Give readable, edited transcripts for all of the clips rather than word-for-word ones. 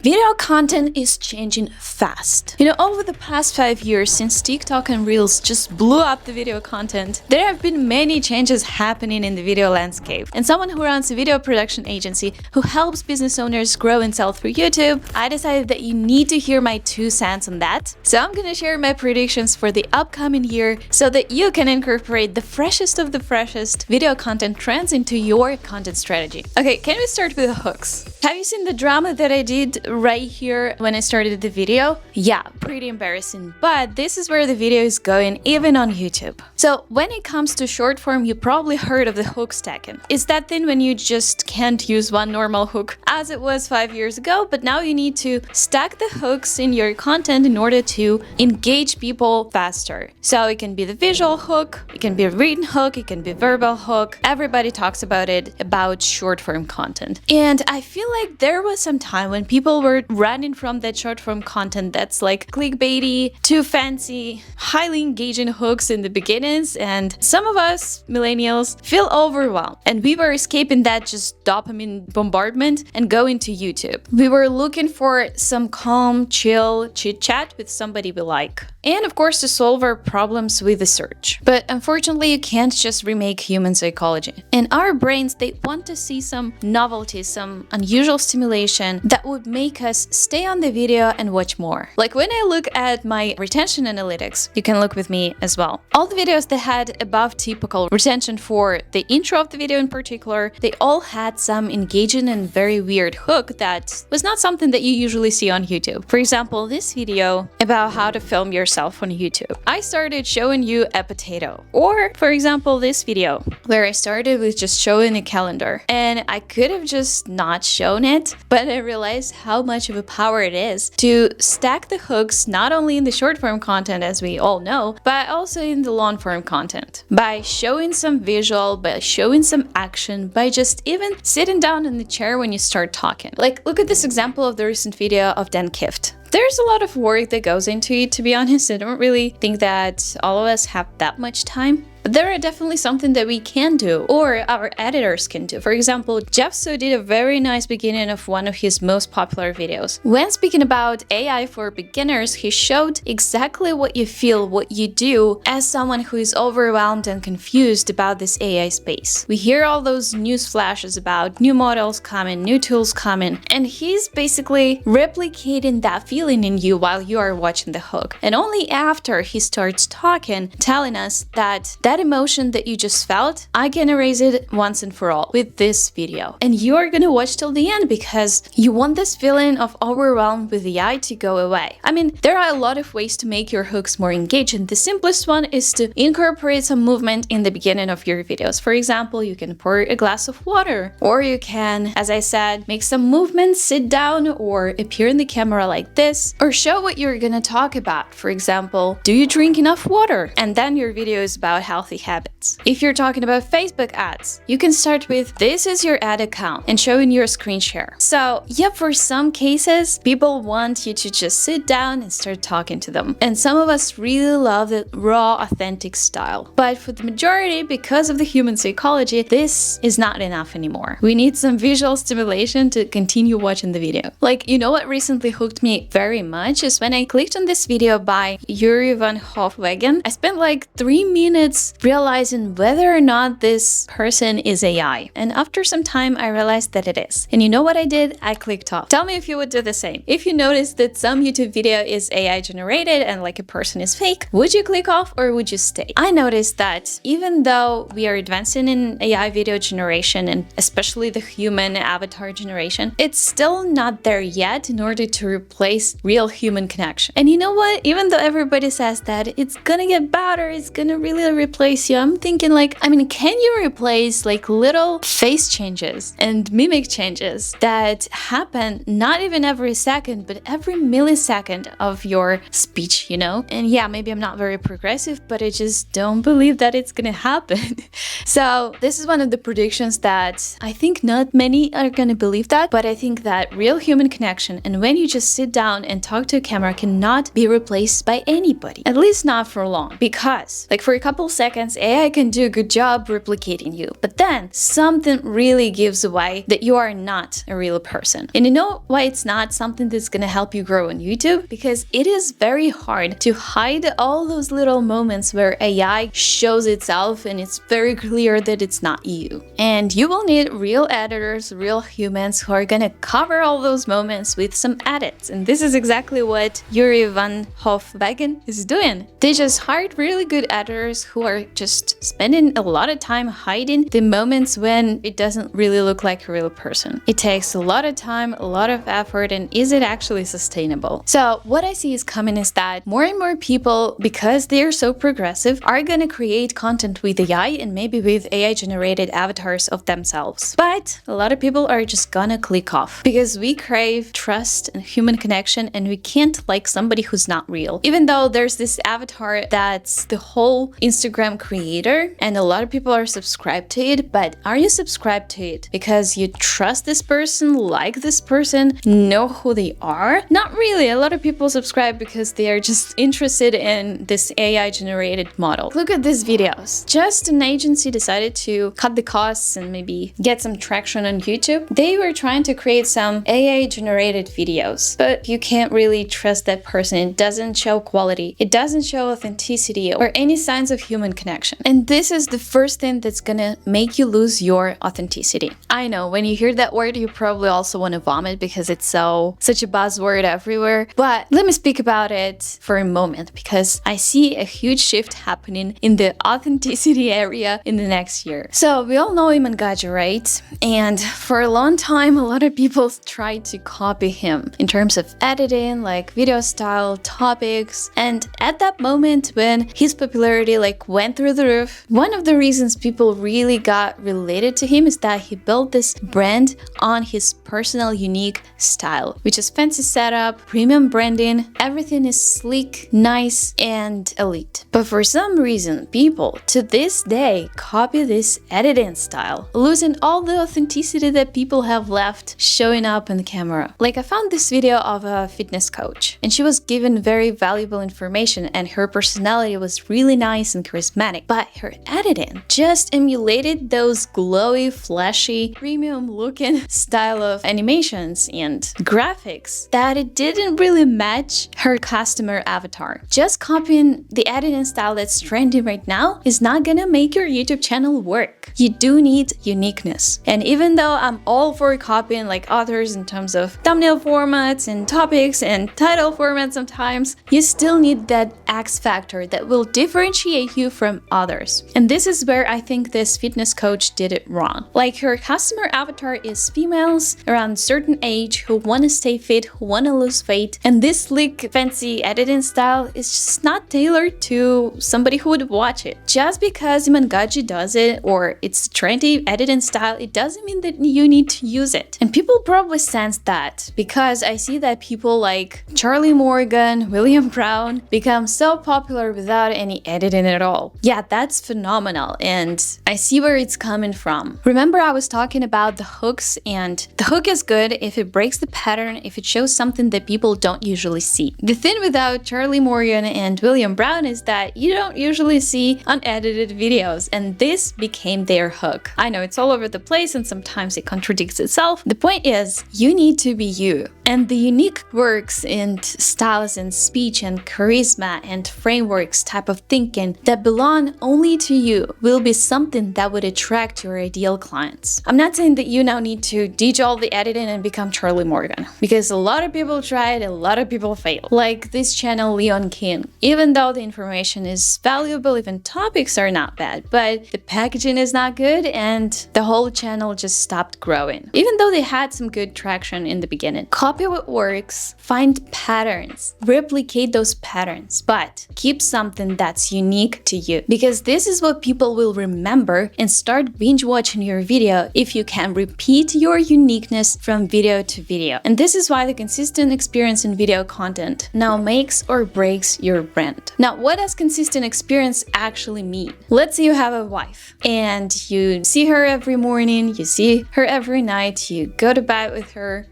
Video content is changing fast. Over the past 5 years, since TikTok and Reels just blew up the video content, there have been many changes happening in the video landscape. And someone who runs a video production agency who helps business owners grow and sell through YouTube, I decided that you need to hear my 2 cents on that. So I'm gonna share my predictions for the upcoming year so that you can incorporate the freshest of the freshest video content trends into your content strategy. Okay, can we start with the hooks? Have you seen the drama that I did right here when I started the video? Yeah, pretty embarrassing, but this is where the video is going even on YouTube. So when it comes to short form, you probably heard of the hook stacking. It's that thing when you just can't use one normal hook as it was 5 years ago, but now you need to stack the hooks in your content in order to engage people faster. So it can be the visual hook, it can be a written hook, it can be verbal hook. Everybody talks about it, about short form content. And I feel like there was some time when people were running from that short form content that's like clickbaity, too fancy, highly engaging hooks in the beginnings, and some of us millennials feel overwhelmed, and we were escaping that just dopamine bombardment and going to YouTube. We were looking for some calm, chill chit chat with somebody we like, and of course to solve our problems with the search. But unfortunately, you can't just remake human psychology. In our brains, they want to see some novelty, some unusual stimulation that would make us stay on the video and watch more. Like when I look at my retention analytics, you can look with me as well. All the videos that had above typical retention for the intro of the video in particular, they all had some engaging and very weird hook that was not something that you usually see on YouTube. For example, this video about how to film yourself on YouTube. I started showing you a potato. Or, for example, this video where I started with just showing a calendar. And I could have just not shown it, but I realized how much of a power it is to stack the hooks not only in the short form content, as we all know, but also in the long form content. By showing some visual, by showing some action, by just even sitting down in the chair when you start talking. Like, look at this example of the recent video of Dan Kift. There's a lot of work that goes into it, to be honest. I don't really think that all of us have that much time. But there are definitely something that we can do, or our editors can do. For example, Jeff So did a very nice beginning of one of his most popular videos. When speaking about AI for beginners, he showed exactly what you feel, what you do as someone who is overwhelmed and confused about this AI space. We hear all those news flashes about new models coming, new tools coming, and he's basically replicating that feeling in you while you are watching the hook. And only after he starts talking, telling us that emotion that you just felt, I can erase it once and for all with this video. And you are gonna watch till the end because you want this feeling of overwhelm with the eye to go away. I mean, there are a lot of ways to make your hooks more engaging. The simplest one is to incorporate some movement in the beginning of your videos. For example, you can pour a glass of water, or you can, as I said, make some movement, sit down, or appear in the camera like this, or show what you're gonna talk about. For example, do you drink enough water? And then your video is about healthy habits. If you're talking about Facebook ads, you can start with this is your ad account and showing your screen share. So yeah, for some cases, people want you to just sit down and start talking to them. And some of us really love the raw, authentic style. But for the majority, because of the human psychology, this is not enough anymore. We need some visual stimulation to continue watching the video. Like, you know what recently hooked me very much is when I clicked on this video by Yuri van Hofwegen. I spent like 3 minutes realizing whether or not this person is AI. And after some time, I realized that it is. And you know what I did? I clicked off. Tell me if you would do the same. If you notice that some YouTube video is AI generated and like a person is fake, would you click off or would you stay? I noticed that even though we are advancing in AI video generation and especially the human avatar generation, it's still not there yet in order to replace real human connection. And you know what? Even though everybody says that it's gonna get better, it's gonna really replace you, I'm thinking like, I mean, can you replace like little face changes and mimic changes that happen not even every second, but every millisecond of your speech, you know? And yeah, maybe I'm not very progressive, but I just don't believe that it's gonna happen. So this is one of the predictions that I think not many are gonna believe that, but I think that real human connection and when you just sit down and talk to a camera cannot be replaced by anybody, at least not for long, because like for a couple seconds seconds, AI can do a good job replicating you. But then something really gives away that you are not a real person. And you know why it's not something that's gonna help you grow on YouTube? Because it is very hard to hide all those little moments where AI shows itself and it's very clear that it's not you. And you will need real editors, real humans who are gonna cover all those moments with some edits. And this is exactly what Yuri van Hofwegen is doing. They just hired really good editors who are just spending a lot of time hiding the moments when it doesn't really look like a real person. It takes a lot of time, a lot of effort, and is it actually sustainable? So what I see is coming is that more and more people, because they're so progressive, are gonna create content with AI and maybe with AI generated avatars of themselves. But a lot of people are just gonna click off because we crave trust and human connection, and we can't like somebody who's not real. Even though there's this avatar that's the whole Instagram creator and a lot of people are subscribed to it, but are you subscribed to it because you trust this person, like this person, know who they are? Not really. A lot of people subscribe because they are just interested in this AI generated model. Look at these videos. Just an agency decided to cut the costs and maybe get some traction on YouTube. They were trying to create some AI generated videos, but you can't really trust that person. It doesn't show quality. It doesn't show authenticity or any signs of human connection. And this is the first thing that's gonna make you lose your authenticity. I know when you hear that word, you probably also want to vomit because it's such a buzzword everywhere. But let me speak about it for a moment because I see a huge shift happening in the authenticity area in the next year. So we all know Iman Gadzhi, right? And for a long time, a lot of people tried to copy him in terms of editing, like video style, topics. And at that moment when his popularity went through the roof, one of the reasons people really got related to him is that he built this brand on his personal unique style, which is fancy setup, premium branding, everything is sleek, nice, and elite. But for some reason, people to this day copy this editing style, losing all the authenticity that people have left showing up in the camera. Like, I found this video of a fitness coach, and she was given very valuable information, and her personality was really nice and charismatic, but her editing just emulated those glowy, flashy, premium looking style of animations and graphics that it didn't really match her customer avatar. Just copying the editing style that's trending right now is not gonna make your YouTube channel work. You do need uniqueness. And even though I'm all for copying others in terms of thumbnail formats and topics and title formats sometimes, you still need that X factor that will differentiate you from others. And this is where I think this fitness coach did it wrong. Her customer avatar is females around a certain age who want to stay fit, who want to lose weight, and this sleek, fancy editing style is just not tailored to somebody who would watch it. Just because Iman Gadzhi does it or it's trendy editing style, it doesn't mean that you need to use it. And people probably sense that because I see that people like Charlie Morgan, William Brown become so popular without any editing at all. Yeah, that's phenomenal, and I see where it's coming from. Remember, I was talking about the hooks, and the hook is good if it breaks the pattern, if it shows something that people don't usually see. The thing without Charlie Morgan and William Brown is that you don't usually see unedited videos, and this became their hook. I know it's all over the place and sometimes it contradicts itself. The point is, you need to be you. And the unique works and styles and speech and charisma and frameworks type of thinking that belong only to you will be something that would attract your ideal clients. I'm not saying that you now need to ditch all the editing and become Charlie Morgan, because a lot of people tried, a lot of people failed. Like this channel, Leon King. Even though the information is valuable, even topics are not bad, but the packaging is not good and the whole channel just stopped growing. Even though they had some good traction in the beginning. Copy what works, find patterns, replicate those patterns, but keep something that's unique to you, because this is what people will remember and start binge watching your video if you can repeat your uniqueness from video to video. And this is why the consistent experience in video content now makes or breaks your brand. Now, what does consistent experience actually mean? Let's say you have a wife and you see her every morning, you see her every night, you go to bed with her,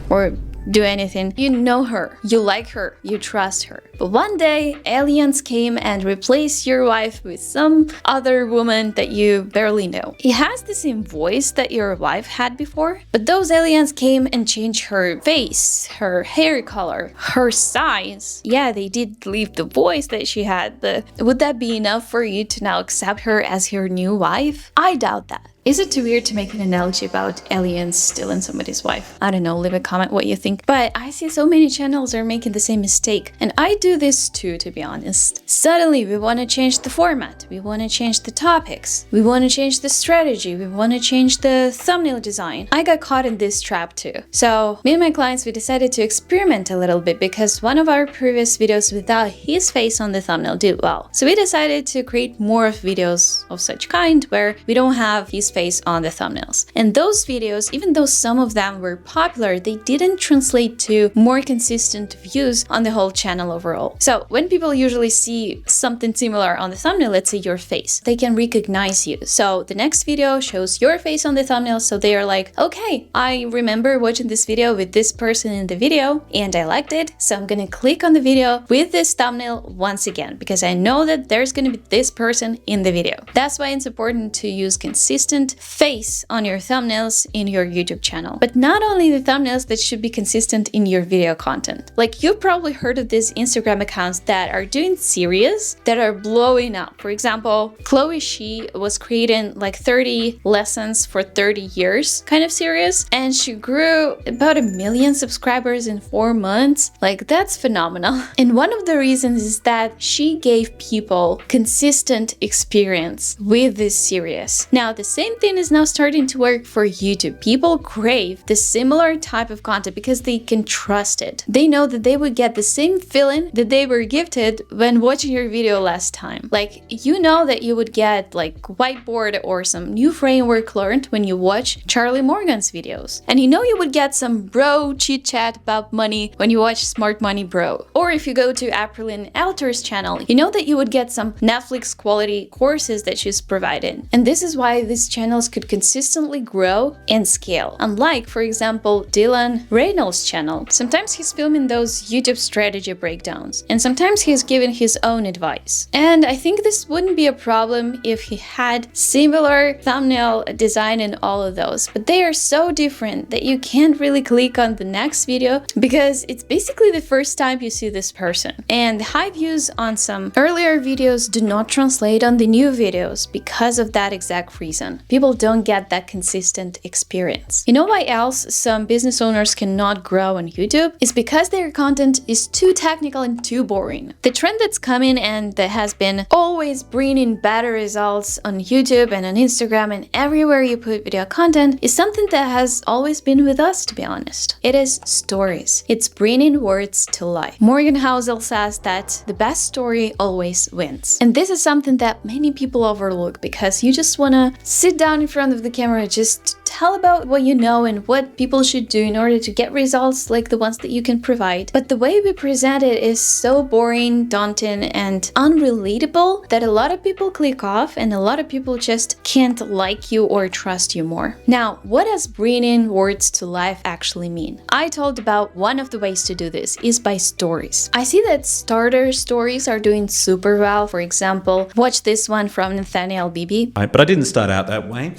or do anything. You know her, you like her, you trust her. But one day, aliens came and replaced your wife with some other woman that you barely know. He has the same voice that your wife had before, but those aliens came and changed her face, her hair color, her size. Yeah, they did leave the voice that she had, but would that be enough for you to now accept her as your new wife? I doubt that. Is it too weird to make an analogy about aliens stealing somebody's wife? I don't know, leave a comment what you think. But I see so many channels are making the same mistake. And I do this too, to be honest. Suddenly we want to change the format. We want to change the topics. We want to change the strategy. We want to change the thumbnail design. I got caught in this trap too. So me and my clients, we decided to experiment a little bit because one of our previous videos without his face on the thumbnail did well. So we decided to create more of videos of such kind where we don't have his face on the thumbnails. And those videos, even though some of them were popular, they didn't translate to more consistent views on the whole channel overall. So when people usually see something similar on the thumbnail, let's say your face, they can recognize you. So the next video shows your face on the thumbnail, so they are like, okay, I remember watching this video with this person in the video and I liked it, so I'm gonna click on the video with this thumbnail once again because I know that there's gonna be this person in the video. That's why it's important to use consistent face on your thumbnails in your YouTube channel. But not only the thumbnails that should be consistent in your video content. Like you've probably heard of these Instagram accounts that are doing series that are blowing up. For example, Chloe She was creating like 30 lessons for 30 years kind of series, and she grew about 1 million subscribers in 4 months. Like that's phenomenal. And one of the reasons is that she gave people consistent experience with this series. Now the same thing is now starting to work for YouTube. People crave the similar type of content because they can trust it. They know that they would get the same feeling that they were gifted when watching your video last time. Like, you know that you would get like whiteboard or some new framework learned when you watch Charlie Morgan's videos. And you know you would get some bro chit chat about money when you watch Smart Money Bro. Or if you go to Aprilyn Alter's channel, you know that you would get some Netflix quality courses that she's providing. And this is why these channels could consistently grow and scale. Unlike, for example, Dylan Reynolds' channel. Sometimes he's filming those YouTube strategy breakdowns, and sometimes he's giving his own advice. And I think this wouldn't be a problem if he had similar thumbnail design in all of those, but they are so different that you can't really click on the next video because it's basically the first time you see this person. And the high views on some earlier videos do not translate on the new videos because of that exact reason. People don't get that consistent experience. You know why else some business owners cannot grow on YouTube? It's because their content is too technical and too boring. The trend that's coming and that has been always bringing better results on YouTube and on Instagram and everywhere you put video content is something that has always been with us, to be honest. It is stories. It's bringing words to life. Morgan Housel says that the best story always wins. And this is something that many people overlook because you just want to sit down in front of the camera, just tell about what you know and what people should do in order to get results like the ones that you can provide. But the way we present it is so boring, daunting, and unrelatable that a lot of people click off and a lot of people just can't like you or trust you more. Now, what does bringing words to life actually mean? I told about one of the ways to do this is by stories. I see that starter stories are doing super well. For example, watch this one from Nathaniel Beebe. But I didn't start out that way.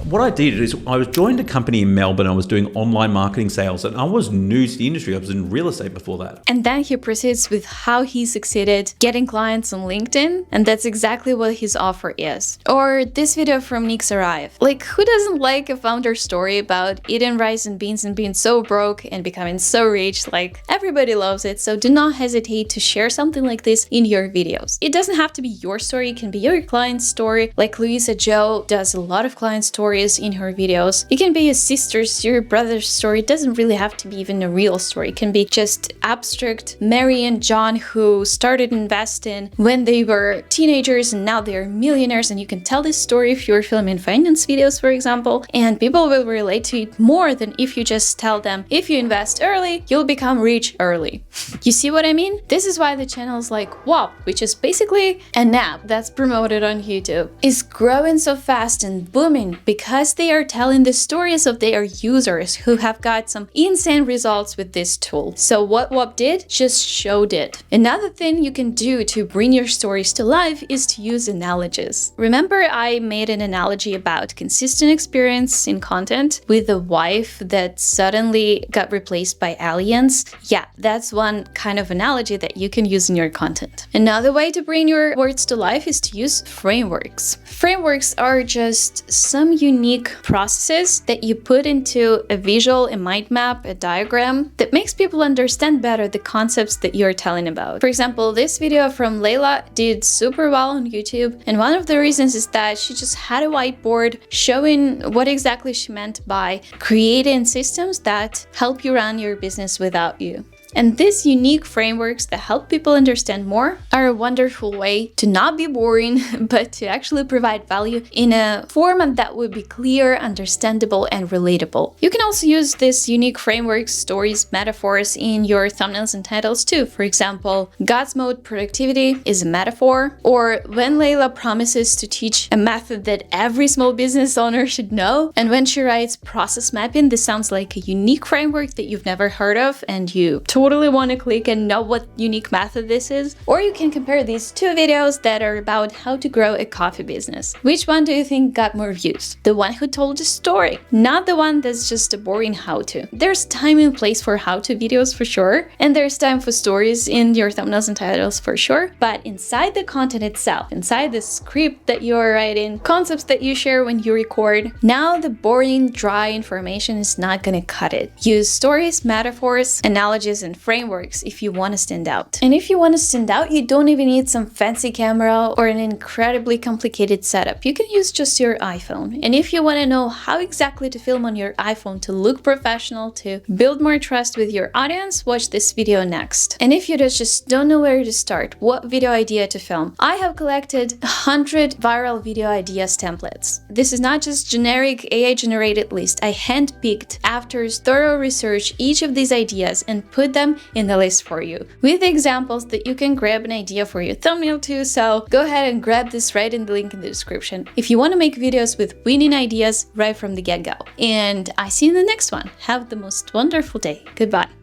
What I did is I was joined a company in Melbourne. I was doing online marketing sales and I was new to the industry. I was in real estate before that. And then he proceeds with how he succeeded getting clients on LinkedIn. And that's exactly what his offer is. Or this video from Nick Sarayev. Like, who doesn't like a founder story about eating rice and being so broke and becoming so rich? Like, everybody loves it. So do not hesitate to share something like this in your videos. It doesn't have to be your story. It can be your client's story. Like Louisa Joe does a lot of client stories in her videos. It can be your sister's, your brother's story. It doesn't really have to be even a real story. It can be just abstract. Mary and John who started investing when they were teenagers and now they're millionaires, and you can tell this story if you're filming finance videos, for example, and people will relate to it more than if you just tell them, if you invest early, you'll become rich early. You see what I mean? This is why the channels like WOP, which is basically an app that's promoted on YouTube, is growing so fast and booming because because they are telling the stories of their users who have got some insane results with this tool. So what Whop did? Just showed it. Another thing you can do to bring your stories to life is to use analogies. Remember I made an analogy about consistent experience in content with a wife that suddenly got replaced by aliens? Yeah, that's one kind of analogy that you can use in your content. Another way to bring your words to life is to use frameworks. Frameworks are just some unique processes that you put into a visual, a mind map, a diagram that makes people understand better the concepts that you're telling about. For example, this video from Layla did super well on YouTube, and one of the reasons is that she just had a whiteboard showing what exactly she meant by creating systems that help you run your business without you. And these unique frameworks that help people understand more are a wonderful way to not be boring, but to actually provide value in a format that would be clear, understandable, and relatable. You can also use these unique frameworks, stories, metaphors in your thumbnails and titles too. For example, God's Mode Productivity is a metaphor, or when Layla promises to teach a method that every small business owner should know, and when she writes process mapping, this sounds like a unique framework that you've never heard of, and you totally want to click and know what unique method this is. Or you can compare these two videos that are about how to grow a coffee business. Which one do you think got more views? The one who told a story, not the one that's just a boring how-to. There's time and place for how-to videos for sure, and there's time for stories in your thumbnails and titles for sure, but inside the content itself, inside the script that you're writing, concepts that you share when you record, now the boring, dry information is not gonna cut it. Use stories, metaphors, analogies, and frameworks if you want to stand out. And if you want to stand out, you don't even need some fancy camera or an incredibly complicated setup. You can use just your iPhone. And if you want to know how exactly to film on your iPhone to look professional, to build more trust with your audience, watch this video next. And if you just don't know where to start, what video idea to film, I have collected 100 viral video ideas templates. This is not just generic AI generated list. I handpicked after thorough research each of these ideas and put them in the list for you, with examples that you can grab an idea for your thumbnail too, so go ahead and grab this right in the link in the description if you want to make videos with winning ideas right from the get-go. And I see you in the next one. Have the most wonderful day. Goodbye.